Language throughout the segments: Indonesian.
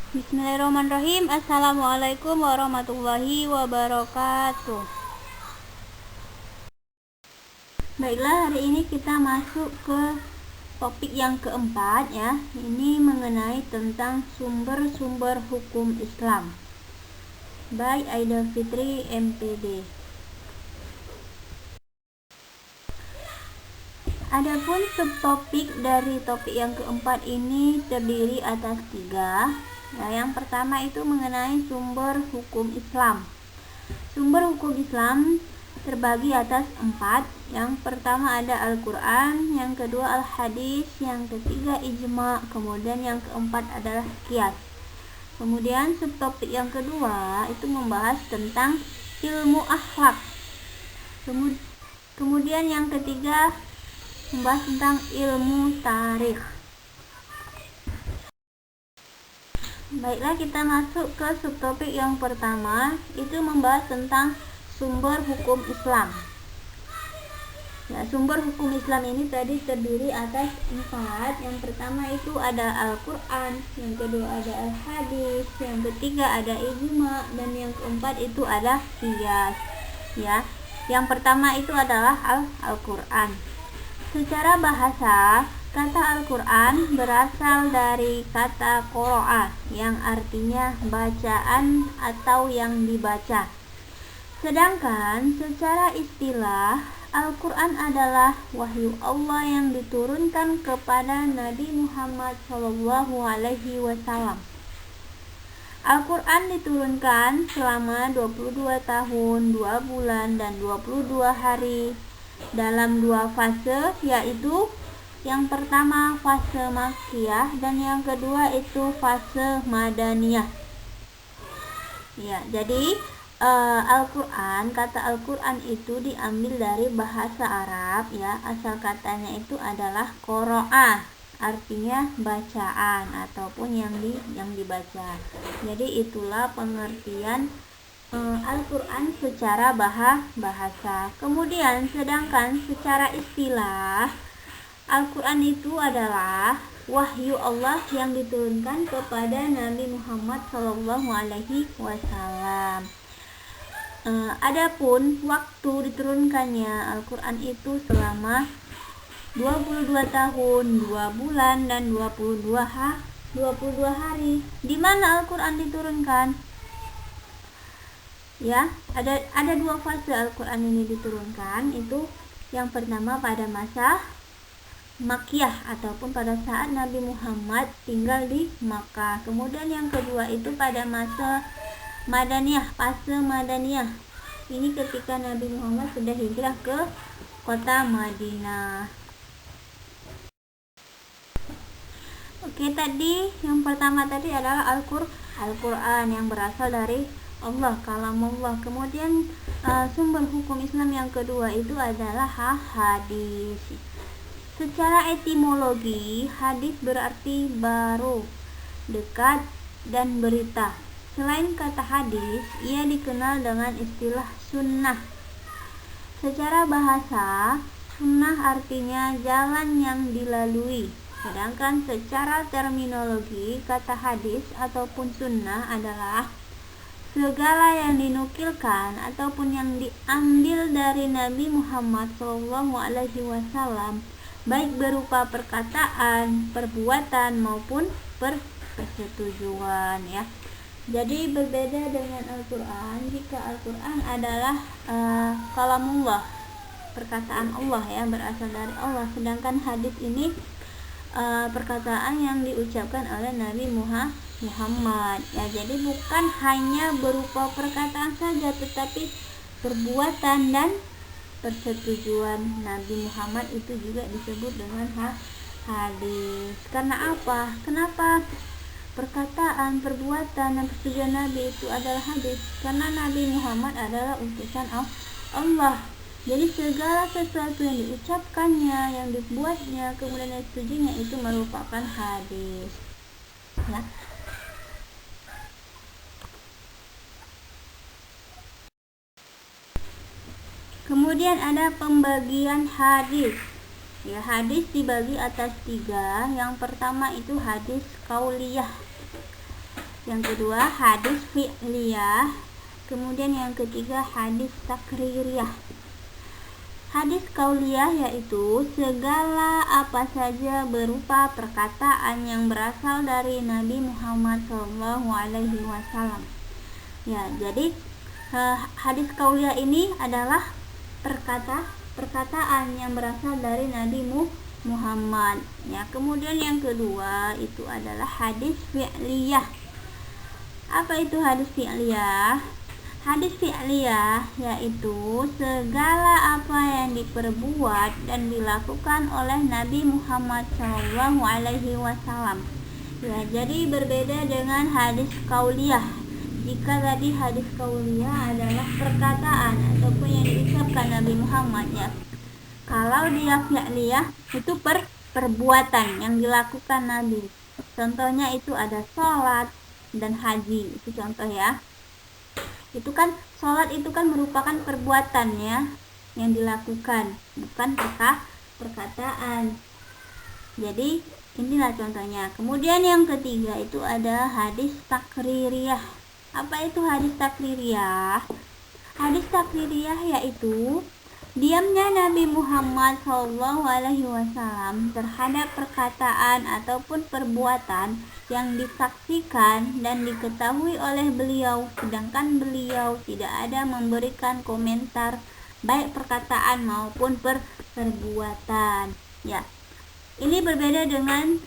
Bismillahirrahmanirrahim. Assalamualaikum warahmatullahi wabarakatuh. Baiklah, hari ini kita masuk ke topik yang keempat ya. Ini mengenai tentang sumber-sumber hukum Islam by Aida Fitri MPD. Adapun subtopik dari topik yang keempat ini terdiri atas 3. Nah, yang pertama itu mengenai sumber hukum Islam. Sumber hukum Islam terbagi atas 4. Yang pertama ada Al-Quran, yang kedua Al-Hadis, yang ketiga Ijma, kemudian yang keempat adalah Qiyas. Kemudian subtopik yang kedua itu membahas tentang ilmu akhlak. Kemudian yang ketiga membahas tentang ilmu tarikh. Baiklah, kita masuk ke subtopik yang pertama, itu membahas tentang sumber hukum Islam. Ya, sumber hukum Islam ini tadi terdiri atas 4. Yang pertama itu ada Al-Quran, yang kedua ada Al-Hadis, yang ketiga ada Ijma, dan yang keempat itu ada Qiyas. Ya, yang pertama itu adalah Al-Quran. Secara bahasa, kata Al-Quran berasal dari kata qoro'ah yang artinya bacaan atau yang dibaca. Sedangkan secara istilah, Al-Quran adalah wahyu Allah yang diturunkan kepada Nabi Muhammad SAW. Al-Quran diturunkan selama 22 tahun, 2 bulan, dan 22 hari dalam 2 fase, yaitu yang pertama fase Makkiyah dan yang kedua itu fase Madaniyah. Ya, jadi kata Al-Quran itu diambil dari bahasa Arab ya. Asal katanya itu adalah qoro'ah, artinya bacaan ataupun yang dibaca. Jadi itulah pengertian Al-Quran secara bahasa. Kemudian sedangkan secara istilah, Al-Quran itu adalah wahyu Allah yang diturunkan kepada Nabi Muhammad SAW. Adapun waktu diturunkannya Al-Quran itu selama 22 tahun, 2 bulan, dan 22 hari. Di mana Al-Quran diturunkan? Ya, ada 2 fase Al-Quran ini diturunkan. Itu yang pertama pada masa Makkiyah ataupun pada saat Nabi Muhammad tinggal di Makkah. Kemudian yang kedua itu pada masa Madaniyah, fase Madaniyah. Ini ketika Nabi Muhammad sudah hijrah ke kota Madinah. Oke, tadi yang pertama tadi adalah Al-Quran yang berasal dari Allah, kalamullah. Kemudian sumber hukum Islam yang kedua itu adalah hadis. Secara etimologi, hadis berarti baru, dekat, dan berita. Selain kata hadis, ia dikenal dengan istilah sunnah. Secara bahasa, sunnah artinya jalan yang dilalui. Sedangkan secara terminologi, kata hadis ataupun sunnah adalah segala yang dinukilkan ataupun yang diambil dari Nabi Muhammad SAW, baik berupa perkataan, perbuatan maupun persetujuan ya. Jadi berbeda dengan Al-Quran. Jika Al-Quran adalah kalamullah, perkataan Allah ya, berasal dari Allah. Sedangkan hadis ini perkataan yang diucapkan oleh Nabi Muhammad ya. Jadi bukan hanya berupa perkataan saja, tetapi perbuatan dan persetujuan Nabi Muhammad itu juga disebut dengan hadis. Karena apa? Kenapa perkataan, perbuatan, dan persetujuan Nabi itu adalah hadis? Karena Nabi Muhammad adalah utusan Allah. Jadi segala sesuatu yang diucapkannya, yang dibuatnya, kemudian yang disetujuinya itu merupakan hadis ya. Kemudian ada pembagian hadis. Ya, hadis dibagi atas 3. Yang pertama itu hadis qauliyah. yang kedua hadis fi'liyah, kemudian yang ketiga hadis takririyah. Hadis kauliyah yaitu segala apa saja berupa perkataan yang berasal dari Nabi Muhammad SAW. Ya, jadi hadis kauliyah ini adalah perkataan yang berasal dari Nabi Muhammad. Ya, kemudian yang kedua itu adalah hadis fi'liyah. Apa itu hadis fi'liyah? Hadis fi'liyah yaitu segala apa yang diperbuat dan dilakukan oleh Nabi Muhammad SAW. Ya, jadi berbeda dengan hadis kauliyah. Jika tadi hadis kauliyah adalah perkataan ataupun yang diucapkan Nabi Muhammad, ya. Kalau dia fi'liyah itu perbuatan yang dilakukan Nabi. Contohnya itu ada sholat dan haji, itu contoh ya. Itu kan sholat itu kan merupakan perbuatan ya yang dilakukan, bukan perkataan. Jadi inilah contohnya. Kemudian yang ketiga itu ada hadis takririyah. Apa itu hadis takririyah? Hadis takririyah yaitu diamnya Nabi Muhammad SAW terhadap perkataan ataupun perbuatan yang disaksikan dan diketahui oleh beliau, sedangkan beliau tidak ada memberikan komentar baik perkataan maupun perbuatan. Ya, ini berbeda dengan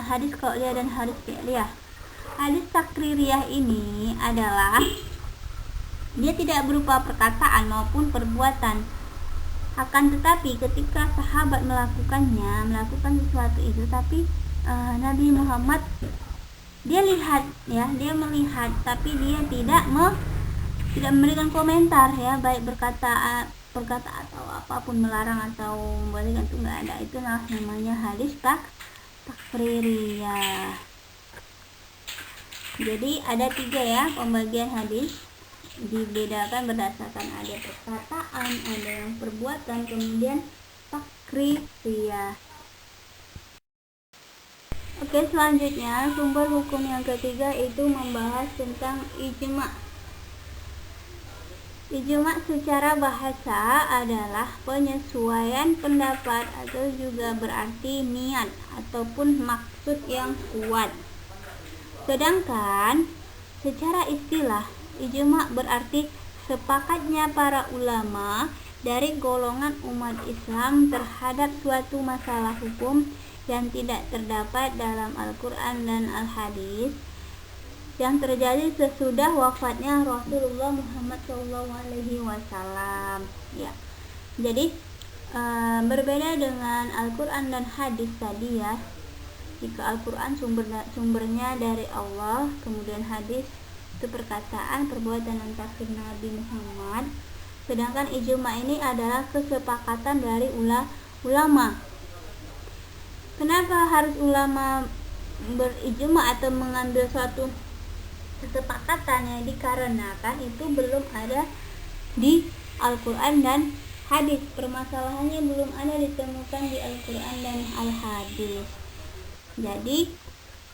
hadis qauliyah dan hadis fi'liyah. Hadis takririyah ini adalah dia tidak berupa perkataan maupun perbuatan. Akan tetapi ketika sahabat melakukan sesuatu itu, tapi Nabi Muhammad dia melihat, tapi dia tidak memberikan komentar ya, baik berkata atau apapun, melarang atau membolehkan, itu nggak ada. Itu namanya hadis takririyah. Jadi ada 3 ya pembagian hadis, dibedakan berdasarkan ada perkataan, ada yang perbuatan, kemudian takririyah. Oke, selanjutnya sumber hukum yang ketiga itu membahas tentang ijma. Ijma secara bahasa adalah penyesuaian pendapat atau juga berarti niat ataupun maksud yang kuat. Sedangkan secara istilah ijma berarti sepakatnya para ulama dari golongan umat Islam terhadap suatu masalah hukum yang tidak terdapat dalam Al-Quran dan Al-Hadis yang terjadi sesudah wafatnya Rasulullah Muhammad SAW. Ya, jadi berbeda dengan Al-Quran dan Hadis tadi ya. Jika Al-Quran sumbernya dari Allah, kemudian hadis itu perkataan, perbuatan, dan tafsir Nabi Muhammad. Sedangkan ijma ini adalah kesepakatan dari ulama. Kenapa harus ulama berijma atau mengambil suatu kesepakatannya? Dikarenakan itu belum ada di Al-Quran dan hadis. Permasalahannya belum ada ditemukan di Al-Quran dan Al-Hadis. Jadi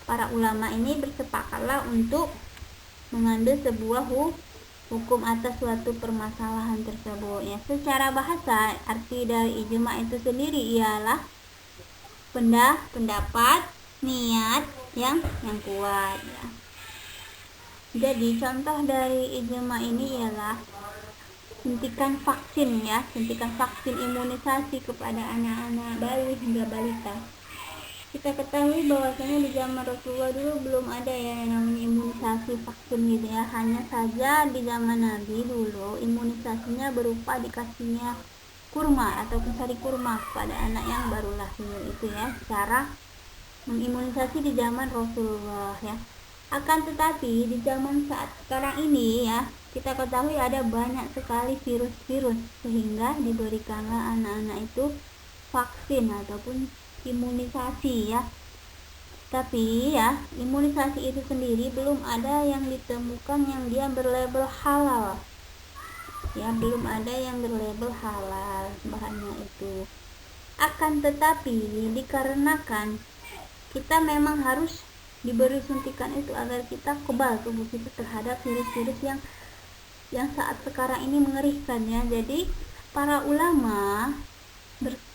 para ulama ini bersepakatlah untuk mengambil sebuah hukum atas suatu permasalahan tersebut. Ya, secara bahasa arti dari ijma itu sendiri ialah pendapat, niat yang kuat ya. Jadi contoh dari ijma ini ialah suntikan vaksin imunisasi kepada anak-anak bayi hingga balita. Kita ketahui bahwasanya di zaman Rasulullah dulu belum ada ya yang namanya imunisasi vaksin gitu ya. Hanya saja di zaman Nabi dulu imunisasinya berupa dikasihnya kurma ataupun sari kurma kepada anak yang baru lahir, itu ya cara mengimunisasi di zaman Rasulullah ya. Akan tetapi di zaman saat sekarang ini ya, kita ketahui ada banyak sekali virus-virus sehingga diberikanlah anak-anak itu vaksin ataupun imunisasi ya. Tapi ya, imunisasi itu sendiri belum ada yang ditemukan yang dia berlabel halal. Ya, belum ada yang berlabel halal bahannya itu. Akan tetapi dikarenakan kita memang harus diberi suntikan itu agar kita kebal tubuh kita terhadap virus-virus yang saat sekarang ini mengerikan ya. Jadi para ulama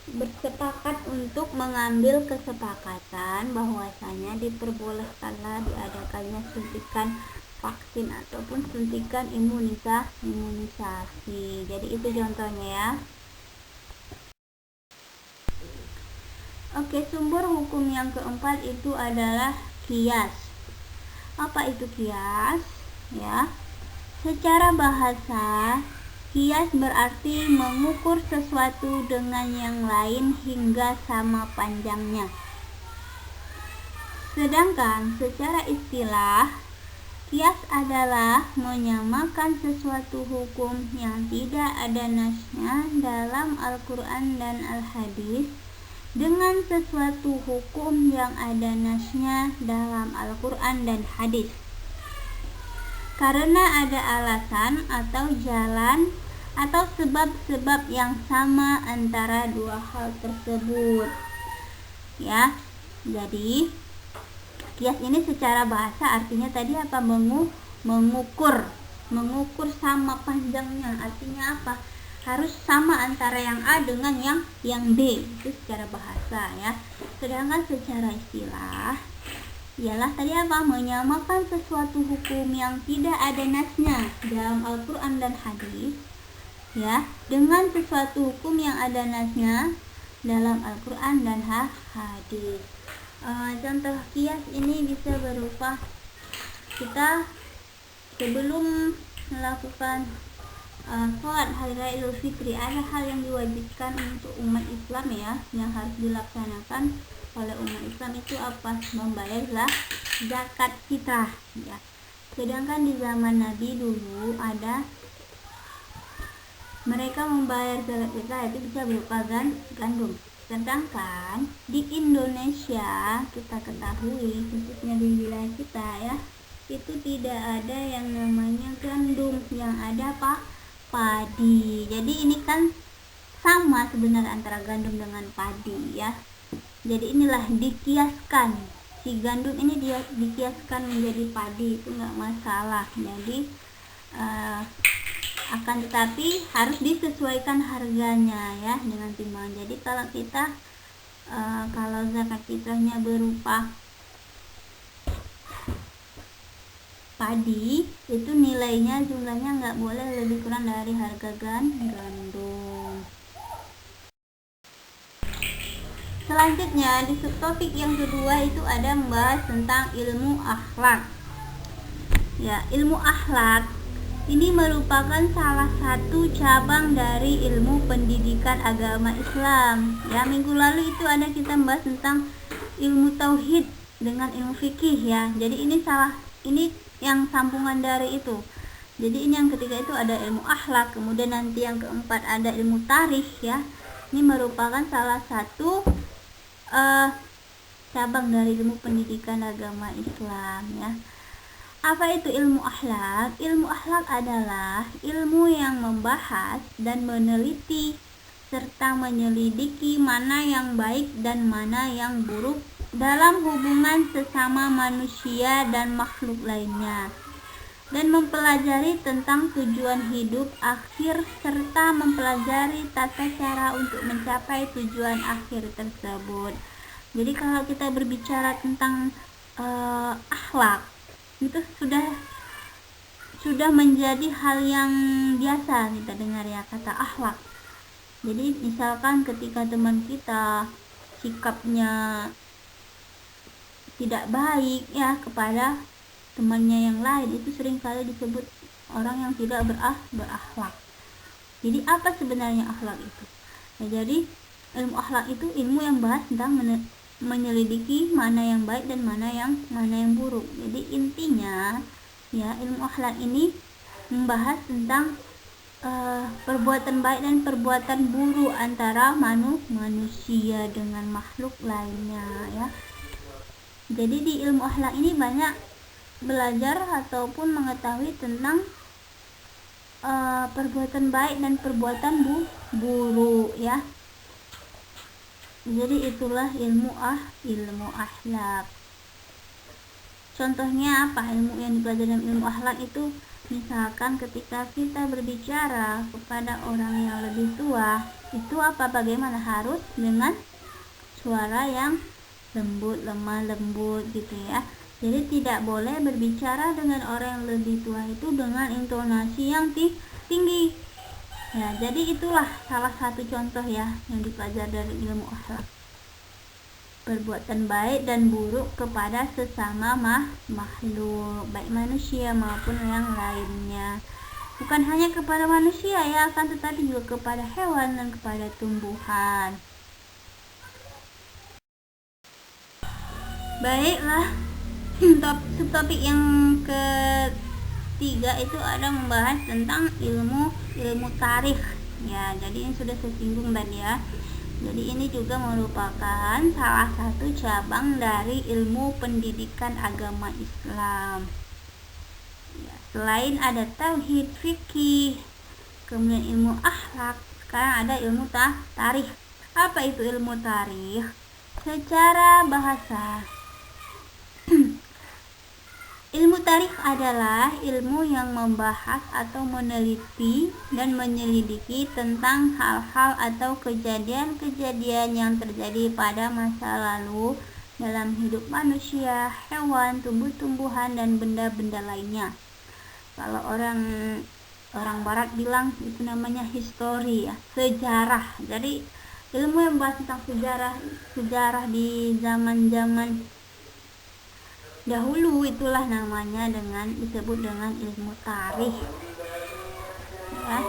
bersepakat untuk mengambil kesepakatan bahwasanya diperbolehkanlah diadakannya suntikan vaksin ataupun suntikan imunisasi. Jadi itu contohnya ya. Oke, sumber hukum yang keempat itu adalah qiyas. Apa itu qiyas? Ya. Secara bahasa, qiyas berarti mengukur sesuatu dengan yang lain hingga sama panjangnya. Sedangkan secara istilah, qiyas adalah menyamakan sesuatu hukum yang tidak ada nasnya dalam Al-Quran dan Al-Hadis dengan sesuatu hukum yang ada nasnya dalam Al-Quran dan Hadis, karena ada alasan atau jalan atau sebab-sebab yang sama antara dua hal tersebut ya. Jadi qiyas ini secara bahasa artinya tadi apa? Mengukur sama panjangnya. Artinya apa? Harus sama antara yang A dengan yang B, itu secara bahasa ya. Sedangkan secara istilah ialah tadi apa? Menyamakan sesuatu hukum yang tidak ada nasnya dalam Al-Quran dan Hadis ya dengan sesuatu hukum yang ada nasnya dalam Al-Quran dan Hadis. Contoh qiyas ini bisa berupa kita sebelum melakukan sholat hari raya Idul Fitri, ada hal yang diwajibkan untuk umat Islam ya, yang harus dilaksanakan oleh umat Islam itu apa? Membayar zakat fitrah ya. Sedangkan di zaman Nabi dulu ada mereka membayar zakat fitrah itu bisa berupa gandum. Sedangkan di Indonesia kita ketahui, khususnya di wilayah kita ya, itu tidak ada yang namanya gandum, yang ada padi. Jadi ini kan sama sebenarnya antara gandum dengan padi ya. Jadi inilah dikiaskan, si gandum ini dia dikiaskan menjadi padi, itu nggak masalah. Jadi akan tetapi harus disesuaikan harganya ya dengan timbangan. Jadi kalau kita kalau zakat fitrahnya berupa padi, itu nilainya jumlahnya nggak boleh lebih kurang dari harga gandum. Selanjutnya di subtopik yang kedua itu ada membahas tentang ilmu akhlak. Ya, ilmu akhlak ini merupakan salah satu cabang dari ilmu pendidikan agama Islam. Ya, minggu lalu itu ada kita membahas tentang ilmu tauhid dengan ilmu fikih ya. Jadi ini yang sambungan dari itu. Jadi ini yang ketiga itu ada ilmu akhlak, kemudian nanti yang keempat ada ilmu tarikh ya. Ini merupakan salah satu cabang dari ilmu pendidikan agama Islam ya. Apa itu ilmu akhlak? Ilmu akhlak adalah ilmu yang membahas dan meneliti serta menyelidiki mana yang baik dan mana yang buruk dalam hubungan sesama manusia dan makhluk lainnya, dan mempelajari tentang tujuan hidup akhir serta mempelajari tata cara untuk mencapai tujuan akhir tersebut. Jadi kalau kita berbicara tentang akhlak, itu sudah menjadi hal yang biasa kita dengar ya, kata akhlak. Jadi misalkan ketika teman kita sikapnya tidak baik ya kepada temannya yang lain, itu seringkali disebut orang yang tidak berakhlak. Jadi apa sebenarnya akhlak itu? Ya, jadi ilmu akhlak itu ilmu yang bahas tentang menyelidiki mana yang baik dan mana yang buruk. Jadi intinya ya, ilmu akhlak ini membahas tentang perbuatan baik dan perbuatan buruk antara manusia dengan makhluk lainnya ya. Jadi di ilmu akhlak ini banyak belajar ataupun mengetahui tentang perbuatan baik dan perbuatan buruk ya. Jadi itulah ilmu akhlak. Contohnya apa ilmu yang dipelajari dalam ilmu akhlak itu? Misalkan ketika kita berbicara kepada orang yang lebih tua, itu apa, bagaimana, harus dengan suara yang lembut, lemah lembut gitu ya. Jadi tidak boleh berbicara dengan orang yang lebih tua itu dengan intonasi yang tinggi. Ya, jadi itulah salah satu contoh ya yang dipelajari dari ilmu akhlak. Perbuatan baik dan buruk kepada sesama makhluk, baik manusia maupun yang lainnya. Bukan hanya kepada manusia ya, akan tetapi juga kepada hewan dan kepada tumbuhan. Baiklah, subtopik yang ketiga itu ada membahas tentang ilmu tarikh. Ya, jadi ini sudah saya singgung tadi ya. Jadi ini juga merupakan salah satu cabang dari ilmu pendidikan agama Islam. Ya, selain ada tauhid, fikih, kemudian ilmu akhlak, sekarang ada ilmu tarikh. Apa itu ilmu tarikh? Secara bahasa, ilmu tarikh adalah ilmu yang membahas atau meneliti dan menyelidiki tentang hal-hal atau kejadian-kejadian yang terjadi pada masa lalu dalam hidup manusia, hewan, tumbuh-tumbuhan, dan benda-benda lainnya. Kalau orang barat bilang itu namanya histori ya, sejarah. Jadi ilmu yang membahas tentang sejarah di zaman-zaman dahulu, itulah namanya disebut dengan ilmu tarikh ya.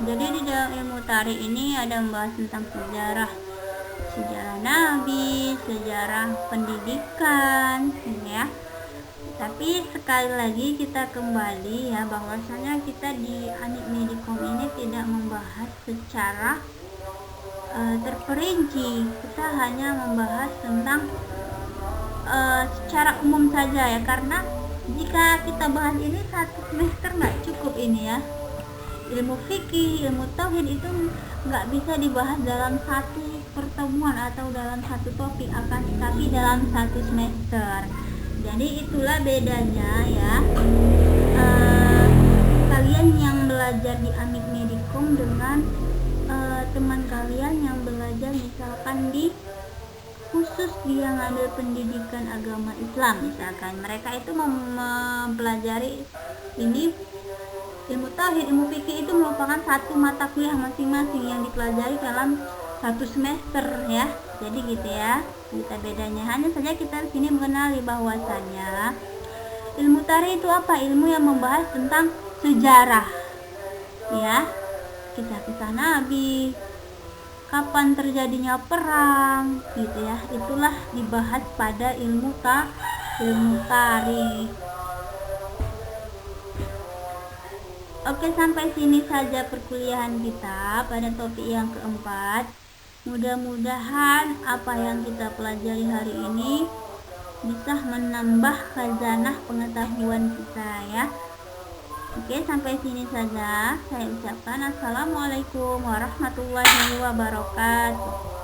Jadi di dalam ilmu tarikh ini ada membahas tentang sejarah nabi, sejarah pendidikan ya. Tapi sekali lagi kita kembali ya, bahwasanya kita di Anik Medikom ini tidak membahas secara terperinci. Kita hanya membahas tentang secara umum saja ya, karena jika kita bahas ini satu semester nggak cukup ini ya. Ilmu fikih, ilmu tauhid itu nggak bisa dibahas dalam satu pertemuan atau dalam satu topik, akan tetapi dalam satu semester. Jadi itulah bedanya ya, kalian yang belajar di Amik Medikom dengan teman kalian yang belajar misalkan khusus dia ngambil pendidikan agama Islam. Misalkan mereka itu mempelajari ini ilmu tauhid, ilmu fikih, itu merupakan satu mata kuliah masing-masing yang dipelajari dalam satu semester ya. Jadi gitu ya, kita bedanya. Hanya saja kita di sini mengenali bahwasannya ilmu tarikh itu apa? Ilmu yang membahas tentang sejarah ya, kisah-kisah nabi, kapan terjadinya perang gitu ya. Itulah dibahas pada ilmu tarikh. Oke, sampai sini saja perkuliahan kita pada topik yang keempat. Mudah-mudahan apa yang kita pelajari hari ini bisa menambah khazanah pengetahuan kita ya. Oke, sampai sini saja saya ucapkan assalamualaikum warahmatullahi wabarakatuh.